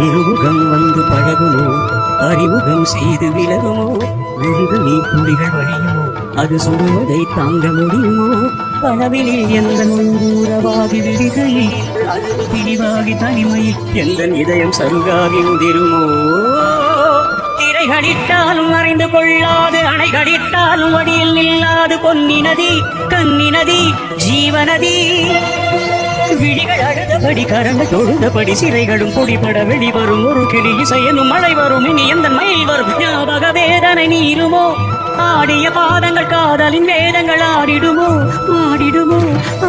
இருமுகம் வந்து பழகுமோ, அறிமுகம் செய்து விலகுமோ, விழிகள் நீ துளிகள் வழியுமோ, அது சுடுவதை தாங்க முடியுமோ, கனவினில் எந்த உறவாகி விழிகளில் அது பிரிவாகி தனிமையில் எந்த இதயம் சருகாகி உதிருமோ. திரைகளிட்டாலும் மறைந்து கொள்ளாது, அணைகளிட்டாலும் வடியில் நில்லாது, பொன்னி நதி கன்னி நதி ஜீவநதி. விழிகள் அழுதபடி கரண்ட தொழுதபடி சிறைகளும் பொடிபட வெளிவரும் ஒரு கிளி இசையனும் மழை வரும் இனி எந்த மயில் வரும் ஞாபக வேதனை நீருமோ. ஆடிய பாதங்கள் காதலின் வேதங்கள் ஆடிடுமோ ஆடிடுமோ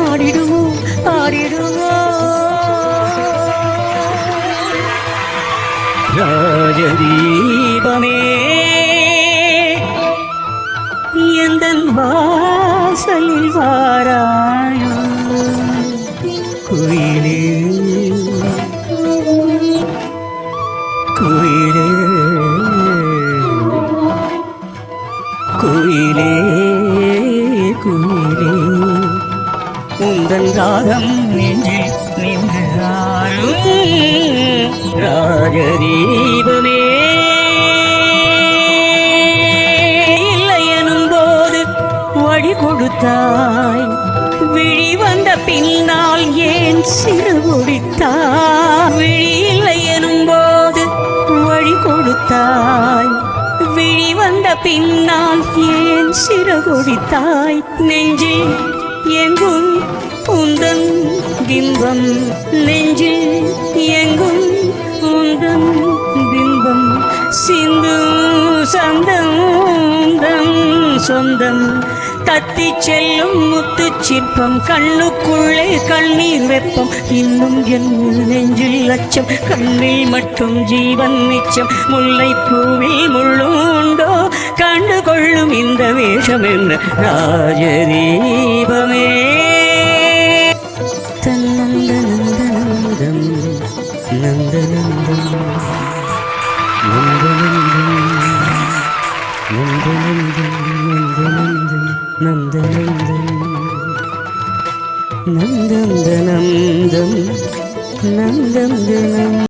ஆடிடுமோ ஆடிடுமோ. ராஜதீபமே எந்தன் வாசலில் வாராயோ, குயிலே குயிலே குயிலே குயிலே, உந்தன் ராகம் நெஞ்சில் நின்றாரும். ராஜதீபமே இல்லை எனும் போது வழி கொடுத்தாய், விழி வந்த பின்னால் ஏன் சிறு குடித்தாய். விழி இல்லை எனும் போது வழி கொடுத்தாய், விழி வந்த பின்னால் ஏன் சிறு குடித்தாய். நெஞ்சில் எங்கும் உந்தன் பிம்பம், நெஞ்சில் எங்கும் உந்தன் பிம்பம், சிந்தும் சந்தம் சொந்தம், தத்தி செல்லும் முத்து சிற்பம், கண்ணுக்குள்ளே கண்ணீர் வெப்பம், இன்னும் என் நெஞ்சில் அச்சம், கண்ணில் மட்டும் ஜீவன் மிச்சம், முல்லை பூவில் முள்ளும் உண்டோ, கண்டு கொள்ளும் இந்த வேஷம் என்ன. ராஜதீபமே நந்தநந்தம் நந்தநந்தம் நந்தநந்தம் நந்தநந்தம் நந்தநந்தம் நந்தநந்தம் நந்தநந்தம்.